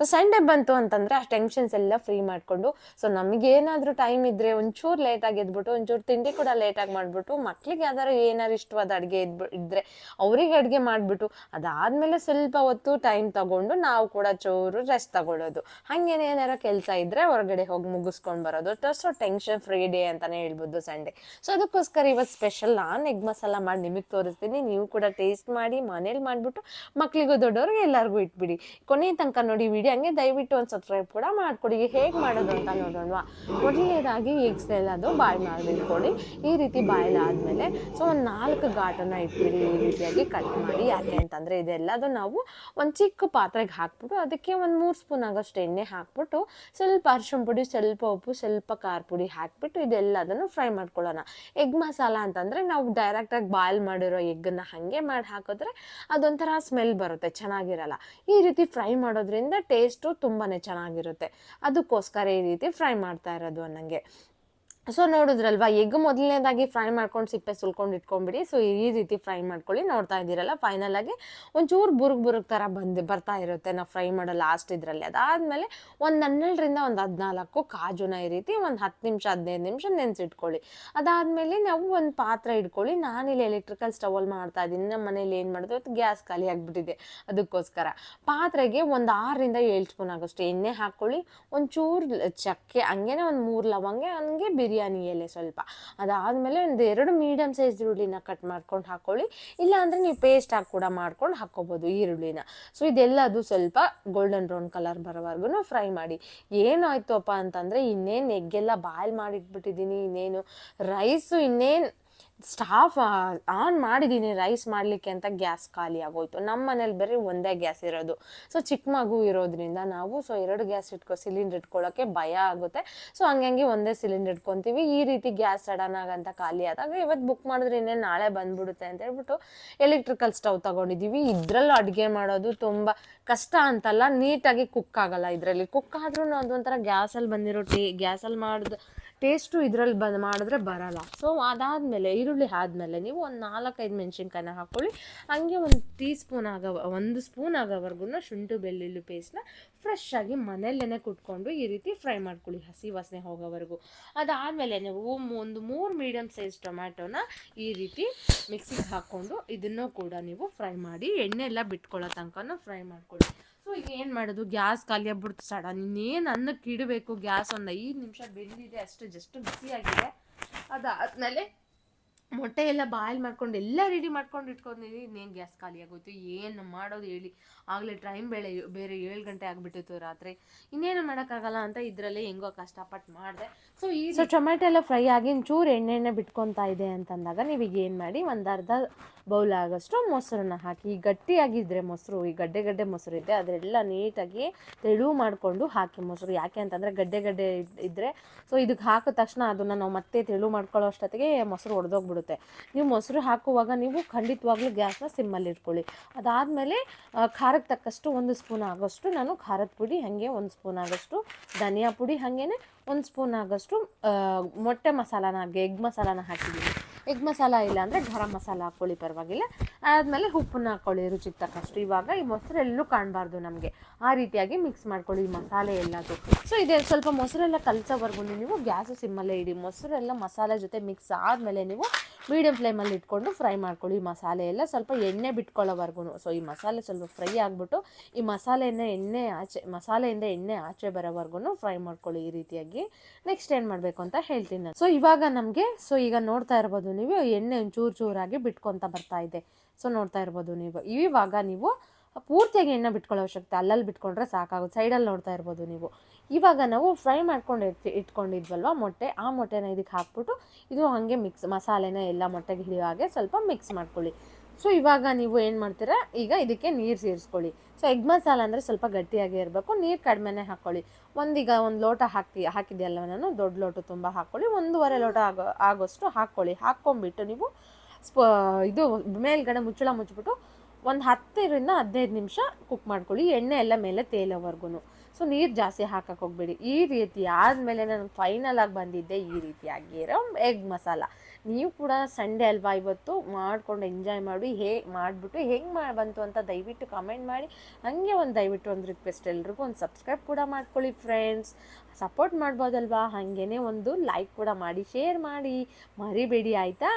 So Sunday ಬಂತು ಅಂತಂದರೆ ಆ ಟೆನ್ಷನ್ಸ್ ಎಲ್ಲ ಫ್ರೀ ಮಾಡಿಕೊಂಡು, ಸೊ ನಮಗೇನಾದರೂ ಟೈಮ್ ಇದ್ದರೆ ಒಂಚೂರು ಲೇಟಾಗಿ ಎದ್ಬಿಟ್ಟು ಒಂಚೂರು ತಿಂಡಿ ಕೂಡ ಲೇಟಾಗಿ ಮಾಡಿಬಿಟ್ಟು, ಮಕ್ಳಿಗೆ ಯಾವ್ದಾರು ಏನಾರು ಇಷ್ಟವಾದ ಅಡುಗೆ ಇದ್ದರೆ ಅವ್ರಿಗೆ ಅಡುಗೆ ಮಾಡಿಬಿಟ್ಟು, ಅದಾದಮೇಲೆ ಸ್ವಲ್ಪ ಹೊತ್ತು ಟೈಮ್ ತಗೊಂಡು ನಾವು ಕೂಡ ಚೂರು ರೆಸ್ಟ್ ತಗೊಳ್ಳೋದು. ಹಾಗೇನೆ ಏನಾರ ಕೆಲಸ ಇದ್ದರೆ ಹೊರಗಡೆ ಹೋಗಿ ಮುಗಿಸ್ಕೊಂಡು ಬರೋದು. ಸೊ ಟೆನ್ಷನ್ ಫ್ರೀ ಡೇ ಅಂತಲೇ ಹೇಳ್ಬೋದು ಸಂಡೇ. ಸೊ ಅದಕ್ಕೋಸ್ಕರ ಇವತ್ತು ಸ್ಪೆಷಲ್ ನಾನು ಎಗ್ ಮಸಾಲ ಮಾಡಿ ನಿಮಗೆ ತೋರಿಸ್ತೀನಿ. ನೀವು ಕೂಡ ಟೇಸ್ಟ್ ಮಾಡಿ ಮನೇಲಿ ಮಾಡಿಬಿಟ್ಟು ಮಕ್ಕಳಿಗೂ ದೊಡ್ಡವ್ರಿಗೆ ಎಲ್ಲರಿಗೂ ಇಟ್ಬಿಡಿ. ಕೊನೆ ತನಕ ನೋಡಿ ವಿಡಿಯೋ. ಹಂಗೆ ದಯವಿಟ್ಟು ಒಂದು ಸಬ್ಸ್ಕ್ರೈಬ್ ಕೂಡ ಮಾಡಿಕೊಡಿ. ಹೇಗೆ ಮಾಡೋದು ಅಂತ ನೋಡೋಣವಾ. ಮೊದಲನೇದಾಗಿ ಎಗ್ಸ್ ಎಲ್ಲದು ಬಾಯ್ಲ್ ಮಾಡಿಟ್ಕೊಳ್ಳಿ. ಈ ರೀತಿ ಬಾಯ್ಲ್ ಆದಮೇಲೆ ಸೊ ಒಂದು 4 ಘಾಟನ್ನು ಇಟ್ಬಿಡಿ. ಈ ರೀತಿಯಾಗಿ ಕಟ್ ಮಾಡಿ. ಯಾಕೆ ಅಂತಂದರೆ ಇದೆಲ್ಲದು ನಾವು ಒಂದು ಚಿಕ್ಕ ಪಾತ್ರೆಗೆ ಹಾಕ್ಬಿಟ್ಟು ಅದಕ್ಕೆ ಒಂದು 3 ಸ್ಪೂನ್ ಆಗೋಷ್ಟು ಎಣ್ಣೆ ಹಾಕ್ಬಿಟ್ಟು ಸ್ವಲ್ಪ ಅರಿಶಿಣ ಪುಡಿ, ಸ್ವಲ್ಪ ಉಪ್ಪು, ಸ್ವಲ್ಪ ಖಾರ ಪುಡಿ ಹಾಕಿಬಿಟ್ಟು ಇದೆಲ್ಲದನ್ನು ಫ್ರೈ ಮಾಡ್ಕೊಳ್ಳೋಣ. ಎಗ್ ಮಸಾಲ ಅಂತಂದರೆ ನಾವು ಡೈರೆಕ್ಟಾಗಿ ಬಾಯ್ಲ್ ಮಾಡಿರೋ ಎಗ್ಗನ್ನು ಹಾಗೆ ಮಾಡಿ ಹಾಕಿದ್ರೆ ಅದೊಂಥರ ಸ್ಮೆಲ್ ಬರುತ್ತೆ, ಚೆನ್ನಾಗಿರಲ್ಲ. ಈ ರೀತಿ ಫ್ರೈ ಮಾಡೋದ್ರಿಂದ ಟೇಸ್ಟು ತುಂಬಾ ಚೆನ್ನಾಗಿರುತ್ತೆ. ಅದಕ್ಕೋಸ್ಕರ ಈ ರೀತಿ ಫ್ರೈ ಮಾಡ್ತಾ ಇರೋದು ನನಗೆ. ಸೊ ನೋಡಿದ್ರಲ್ವಾ, ಎಗ್ ಮೊದಲನೇದಾಗಿ ಫ್ರೈ ಮಾಡ್ಕೊಂಡು ಸಿಪ್ಪೆ ಸುಲ್ಕೊಂಡು ಇಟ್ಕೊಂಡ್ಬಿಡಿ. ಸೊ ಈ ರೀತಿ ಫ್ರೈ ಮಾಡ್ಕೊಳ್ಳಿ. ನೋಡ್ತಾ ಇದ್ದೀರಲ್ಲ, ಫೈನಲಾಗಿ ಒಂಚೂರು ಬುರುಗ್ ಥರ ಬರ್ತಾ ಇರುತ್ತೆ ನಾವು ಫ್ರೈ ಮಾಡೋ ಲಾಸ್ಟ್ ಇದರಲ್ಲಿ. ಅದಾದಮೇಲೆ ಒಂದು 12ರಿಂದ ಒಂದು 14 ಕಾಜುನ ಈ ರೀತಿ ಒಂದು 10 ನಿಮಿಷ 15 ನಿಮಿಷ ನೆನೆಸಿಟ್ಕೊಳ್ಳಿ. ಅದಾದಮೇಲೆ ನಾವು ಒಂದು ಪಾತ್ರೆ ಇಟ್ಕೊಳ್ಳಿ. ನಾನಿಲ್ಲಿ ಎಲೆಕ್ಟ್ರಿಕಲ್ ಸ್ಟವಲ್ಲಿ ಮಾಡ್ತಾ ಇದ್ದೀನಿ. ನಮ್ಮ ಮನೇಲಿ ಏನು ಮಾಡೋದು, ಇವತ್ತು ಗ್ಯಾಸ್ ಖಾಲಿ ಆಗಿಬಿಟ್ಟಿದೆ. ಅದಕ್ಕೋಸ್ಕರ ಪಾತ್ರೆಗೆ ಒಂದು 6ರಿಂದ 7 ಸ್ಪೂನ್ ಆಗೋಷ್ಟು ಎಣ್ಣೆ ಹಾಕ್ಕೊಳ್ಳಿ. ಒಂಚೂರು ಚಕ್ಕೆ, ಹಂಗೇನೆ ಒಂದು 3 ಲವಂಗ, ಹಂಗೆ ಬಿರಿಯಾನಿ ಎಲೆ ಸ್ವಲ್ಪ. ಅದಾದಮೇಲೆ ಒಂದು 2 ಮೀಡಿಯಮ್ ಸೈಜ್ ಈರುಳ್ಳಿನ ಕಟ್ ಮಾಡ್ಕೊಂಡು ಹಾಕ್ಕೊಳ್ಳಿ. ಇಲ್ಲಾಂದರೆ ನೀವು ಪೇಸ್ಟ್ ಹಾಕಿ ಕೂಡ ಮಾಡ್ಕೊಂಡು ಹಾಕ್ಕೋಬೋದು ಈರುಳ್ಳಿನ. ಸೊ ಇದೆಲ್ಲದು ಸ್ವಲ್ಪ ಗೋಲ್ಡನ್ ಬ್ರೌನ್ ಕಲರ್ ಬರೋವರೆಗೂ ಫ್ರೈ ಮಾಡಿ. ಏನಾಯ್ತು ಅಪ್ಪ ಅಂತಂದರೆ, ಇನ್ನೇನು ಎಗ್ಗೆಲ್ಲ ಬಾಯ್ಲ್ ಮಾಡಿಟ್ಬಿಟ್ಟಿದ್ದೀನಿ, ಇನ್ನೇನು ರೈಸು ಇನ್ನೇನು ಸ್ಟಾಫ್ ಆನ್ ಮಾಡಿದ್ದೀನಿ ರೈಸ್ ಮಾಡಲಿಕ್ಕೆ ಅಂತ ಗ್ಯಾಸ್ ಖಾಲಿ ಆಗೋಯ್ತು. ನಮ್ಮ ಮನೇಲಿ ಬರೀ ಒಂದೇ ಗ್ಯಾಸ್ ಇರೋದು. ಸೊ ಚಿಕ್ಕ ಮಗು ಇರೋದ್ರಿಂದ ನಾವು 2 ಗ್ಯಾಸ್ ಸಿಲಿಂಡರ್ ಇಟ್ಕೊಳ್ಳೋಕ್ಕೆ ಭಯ ಆಗುತ್ತೆ. ಸೊ ಹಂಗಾಗಿ ಒಂದೇ ಸಿಲಿಂಡರ್ ಇಟ್ಕೊತೀವಿ. ಈ ರೀತಿ ಗ್ಯಾಸ್ ಸಡನ್ ಆಗಂತ ಖಾಲಿ ಆದಾಗ ಇವತ್ತು ಬುಕ್ ಮಾಡಿದ್ರೆ ಇನ್ನೇನು ನಾಳೆ ಬಂದ್ಬಿಡುತ್ತೆ ಅಂತ ಹೇಳ್ಬಿಟ್ಟು ಎಲೆಕ್ಟ್ರಿಕಲ್ ಸ್ಟವ್ ತೊಗೊಂಡಿದ್ದೀವಿ. ಇದರಲ್ಲೂ ಅಡುಗೆ ಮಾಡೋದು ತುಂಬ ಕಷ್ಟ ಅಂತಲ್ಲ, ನೀಟಾಗಿ ಕುಕ್ ಆಗಲ್ಲ. ಇದರಲ್ಲಿ ಕುಕ್ ಆದ್ರೂ ಅದೊಂಥರ ಗ್ಯಾಸಲ್ಲಿ ಬಂದಿರೋ ಗ್ಯಾಸಲ್ಲಿ ಮಾಡಿದ ಟೇಸ್ಟು ಇದರಲ್ಲಿ ಮಾಡಿದ್ರೆ ಬರಲ್ಲ. ಸೊ ಅದಾದಮೇಲೆ ಈರುಳ್ಳಿ ಆದಮೇಲೆ ನೀವು ಒಂದು 4-5 ಮೆಣಸಿನ್ಕಾಯಿನ ಹಾಕ್ಕೊಳ್ಳಿ. ಹಾಗೆ ಒಂದು ಸ್ಪೂನ್ ಆಗೋವರೆಗೂ ಶುಂಠಿ ಬೆಳ್ಳುಳ್ಳಿ ಪೇಸ್ಟ್ನ ಫ್ರೆಶ್ ಆಗಿ ಮನೆಯಲ್ಲೇ ಕುಟ್ಕೊಂಡು ಈ ರೀತಿ ಫ್ರೈ ಮಾಡ್ಕೊಳ್ಳಿ, ಹಸಿ ವಾಸನೆ ಹೋಗೋವರೆಗೂ. ಅದಾದಮೇಲೆ ನೀವು ಒಂದು 3 ಮೀಡಿಯಮ್ ಸೈಜ್ ಟೊಮ್ಯಾಟೋನ ಈ ರೀತಿ ಮಿಕ್ಸಿಗೆ ಹಾಕ್ಕೊಂಡು ಇದನ್ನು ಕೂಡ ನೀವು ಫ್ರೈ ಮಾಡಿ, ಎಣ್ಣೆ ಎಲ್ಲ ಬಿಟ್ಕೊಳ್ಳೋ ತನಕ ಫ್ರೈ ಮಾಡ್ಕೊಳ್ಳಿ. ಸೊ ಈಗ ಏನು ಮಾಡೋದು, ಗ್ಯಾಸ್ ಖಾಲಿ ಆಗ್ಬಿಡ್ತು ಸಡನ್. ಇನ್ನೇನು ಅನ್ನಕ್ಕೆ ಇಡಬೇಕು, ಗ್ಯಾಸ್ ಒಂದು 5 ನಿಮಿಷ ಬೆಂದಿದೆ ಅಷ್ಟು, ಜಸ್ಟ್ ಬಿಸಿಯಾಗಿದೆ. ಅದಾದಮೇಲೆ ಮೊಟ್ಟೆ ಎಲ್ಲ ಬಾಯ್ಲ್ ಮಾಡ್ಕೊಂಡು ಎಲ್ಲ ರೆಡಿ ಮಾಡ್ಕೊಂಡು ಇಟ್ಕೊಂಡಿದ್ದೀನಿ. ಇನ್ನೇನು ಗ್ಯಾಸ್ ಖಾಲಿ ಆಗೋಯ್ತು, ಏನು ಮಾಡೋದು ಹೇಳಿ. ಆಗಲೇ ಟೈಮ್ ಬೇರೆ 7 ಗಂಟೆ ಆಗಿಬಿಟ್ಟಿತ್ತು ರಾತ್ರಿ. ಇನ್ನೇನು ಮಾಡೋಕ್ಕಾಗಲ್ಲ ಅಂತ ಇದರಲ್ಲೇ ಹೆಂಗೋ ಕಷ್ಟಪಟ್ಟು ಮಾಡಿದೆ. ಸೊ ಟೊಮೆಟೊ ಎಲ್ಲ ಫ್ರೈ ಆಗಿ ಒಂಚೂರು ಎಣ್ಣೆಣ್ಣೆ ಬಿಟ್ಕೊತಾ ಇದೆ ಅಂತಂದಾಗ ನೀವೀಗ ಏನು ಮಾಡಿ, ಒಂದು ಅರ್ಧ ಬೌಲ್ ಆಗೋಷ್ಟು ಮೊಸರನ್ನ ಹಾಕಿ. ಗಟ್ಟಿಯಾಗಿದ್ದರೆ ಮೊಸರು, ಈ ಗಡ್ಡೆ ಮೊಸರು ಇದೆ ಅದರೆಲ್ಲ ನೀಟಾಗಿ ತೆಳು ಮಾಡಿಕೊಂಡು ಹಾಕಿ ಮೊಸರು. ಯಾಕೆ ಅಂತಂದರೆ ಗಡ್ಡೆ ಇದ್ದರೆ ಸೊ ಇದಕ್ಕೆ ಹಾಕಿದ ತಕ್ಷಣ ಅದನ್ನು ನಾವು ಮತ್ತೆ ತೆಳು ಮಾಡ್ಕೊಳ್ಳೋ ಅಷ್ಟೊತ್ತಿಗೆ ಮೊಸರು ಒಡೆದೋಗ್ಬಿಡುತ್ತೆ. ನೀವು ಮೊಸರು ಹಾಕುವಾಗ ನೀವು ಖಂಡಿತವಾಗ್ಲೂ ಗ್ಯಾಸ್ನ ಸಿಮ್ಮಲ್ಲಿ ಇಟ್ಕೊಳ್ಳಿ. ಅದಾದಮೇಲೆ ಖಾರಕ್ಕೆ ತಕ್ಕಷ್ಟು 1 ಸ್ಪೂನ್ ಆಗೋಷ್ಟು ನಾನು ಖಾರದ ಪುಡಿ, ಹಾಗೆ 1 ಸ್ಪೂನ್ ಆಗೋಷ್ಟು ಧನಿಯಾ ಪುಡಿ, ಹಾಗೇ 1 ಸ್ಪೂನ್ ಆಗೋಷ್ಟು ಮೊಟ್ಟೆ ಮಸಾಲಾನ ಎಗ್ ಮಸಾಲಾನ ಹಾಕಿದ್ದೀನಿ. ಎಗ್ ಮಸಾಲ ಇಲ್ಲ ಅಂದರೆ ಗರಂ ಮಸಾಲ ಹಾಕ್ಕೊಳ್ಳಿ, ಪರವಾಗಿಲ್ಲ. ಆದಮೇಲೆ ಉಪ್ಪನ್ನ ಹಾಕ್ಕೊಳ್ಳಿ ರುಚಿಗೆ ತಕ್ಕಷ್ಟು. ಇವಾಗ ಈ ಮೊಸರು ಎಲ್ಲೂ ಕಾಣಬಾರ್ದು ನಮಗೆ, ಆ ರೀತಿಯಾಗಿ ಮಿಕ್ಸ್ ಮಾಡ್ಕೊಳ್ಳಿ ಈ ಮಸಾಲೆ ಎಲ್ಲದು. ಸೊ ಇದೆ ಸ್ವಲ್ಪ ಮೊಸರೆಲ್ಲ ಕಲಸೋವರೆಗೂ ನೀವು ಗ್ಯಾಸು ಸಿಮ್ಮಲ್ಲೇ ಇಡಿ. ಮೊಸರೆಲ್ಲ ಮಸಾಲೆ ಜೊತೆ ಮಿಕ್ಸ್ ಆದಮೇಲೆ ನೀವು ಮೀಡಿಯಮ್ ಫ್ಲೇಮಲ್ಲಿ ಇಟ್ಕೊಂಡು ಫ್ರೈ ಮಾಡ್ಕೊಳ್ಳಿ. ಈ ಮಸಾಲೆ ಎಲ್ಲ ಸ್ವಲ್ಪ ಎಣ್ಣೆ ಬಿಟ್ಕೊಳ್ಳೋವರೆಗೂ. ಸೊ ಈ ಮಸಾಲೆ ಸ್ವಲ್ಪ ಫ್ರೈ ಆಗಿಬಿಟ್ಟು ಈ ಮಸಾಲೆಯಿಂದ ಎಣ್ಣೆ ಆಚೆ ಬರೋವರೆಗೂ ಫ್ರೈ ಮಾಡ್ಕೊಳ್ಳಿ ಈ ರೀತಿಯಾಗಿ. ನೆಕ್ಸ್ಟ್ ಏನು ಮಾಡಬೇಕು ಅಂತ ಹೇಳ್ತೀನಿ ನಾನು. ಸೊ ಇವಾಗ ನಮಗೆ ಈಗ ನೋಡ್ತಾ ಇರ್ಬೋದು ನೀವು, ಎಣ್ಣೆ ಚೂರಾಗಿ ಬಿಟ್ಕೊತ ಬರ್ತಾ ಇದೆ. ಸೊ ನೋಡ್ತಾ ಇರ್ಬೋದು ನೀವು. ಇವಾಗ ನೀವು ಪೂರ್ತಿಯಾಗಿ ಎಣ್ಣೆ ಬಿಟ್ಕೊಳ್ಳೋ ಅವಶ್ಯಕತೆ ಅಲ್ಲಲ್ಲಿ ಬಿಟ್ಕೊಂಡ್ರೆ ಸಾಕಾಗುತ್ತೆ. ಸೈಡಲ್ಲಿ ನೋಡ್ತಾ ಇರ್ಬೋದು ನೀವು. ಇವಾಗ ನಾವು ಫ್ರೈ ಮಾಡ್ಕೊಂಡು ಇಟ್ಕೊಂಡಿದ್ವಲ್ವ ಮೊಟ್ಟೆ, ಆ ಮೊಟ್ಟೆನ ಇದಕ್ಕೆ ಹಾಕ್ಬಿಟ್ಟು ಇದು ಹಾಗೆ ಮಸಾಲೆನ ಎಲ್ಲ ಮೊಟ್ಟೆಗೆ ಹಿಡಿಯೋ ಹಾಗೆ ಸ್ವಲ್ಪ ಮಿಕ್ಸ್ ಮಾಡ್ಕೊಳ್ಳಿ. ಸೊ ಇವಾಗ ನೀವು ಏನು ಮಾಡ್ತೀರಾ, ಈಗ ಇದಕ್ಕೆ ನೀರು ಸೇರಿಸ್ಕೊಳ್ಳಿ. ಸೊ ಎಗ್ ಮಸಾಲ ಅಂದರೆ ಸ್ವಲ್ಪ ಗಟ್ಟಿಯಾಗಿ ಇರಬೇಕು, ನೀರು ಕಡಿಮೆನೇ ಹಾಕ್ಕೊಳ್ಳಿ. ಒಂದು ಲೋಟ ಹಾಕಿದೆಯಲ್ವ ನಾನು, ದೊಡ್ಡ ಲೋಟ ತುಂಬ ಹಾಕ್ಕೊಳ್ಳಿ. 1.5 ಲೋಟ ಆಗೋಷ್ಟು ಹಾಕ್ಕೊಳ್ಳಿ. ಹಾಕ್ಕೊಂಬಿಟ್ಟು ನೀವು ಇದು ಮೇಲ್ಗಡೆ ಮುಚ್ಚಳ ಮುಚ್ಚಿಬಿಟ್ಟು ಒಂದು 10 ರಿಂದ 15 ನಿಮಿಷ ಕುಕ್ ಮಾಡ್ಕೊಳ್ಳಿ, ಎಣ್ಣೆ ಎಲ್ಲ ಮೇಲೆ ತೇಲೋವರೆಗೂ. ಸೊ ನೀರು ಜಾಸ್ತಿ ಹಾಕಕ್ಕೆ ಹೋಗಬೇಡಿ. ಈ ರೀತಿ ಆದಮೇಲೆ ನಾನು ಫೈನಲ್ ಆಗಿ ಬಂದಿದ್ದೆ ಈ ರೀತಿಯಾಗಿರೋ ಎಗ್ ಮಸಾಲ. ನೀವು ಕೂಡ ಸಂಡೇ ಅಲ್ವಾ ಇವತ್ತು ಮಾಡ್ಕೊಂಡು ಎಂಜಾಯ್ ಮಾಡಿ, ಮಾಡಿಬಿಟ್ಟು ಹೆಂಗೆ ಬಂತು ಅಂತ ದಯವಿಟ್ಟು ಕಮೆಂಟ್ ಮಾಡಿ. ಹಾಗೆ ದಯವಿಟ್ಟು ಒಂದು ರಿಕ್ವೆಸ್ಟ್, ಎಲ್ರಿಗೂ ಒಂದು ಸಬ್ಸ್ಕ್ರೈಬ್ ಕೂಡ ಮಾಡ್ಕೊಳ್ಳಿ ಫ್ರೆಂಡ್ಸ್, ಸಪೋರ್ಟ್ ಮಾಡ್ಬೋದಲ್ವಾ. ಹಾಗೇ ಒಂದು ಲೈಕ್ ಕೂಡ ಮಾಡಿ, ಶೇರ್ ಮಾಡಿ ಮರಿಬೇಡಿ ಆಯಿತಾ.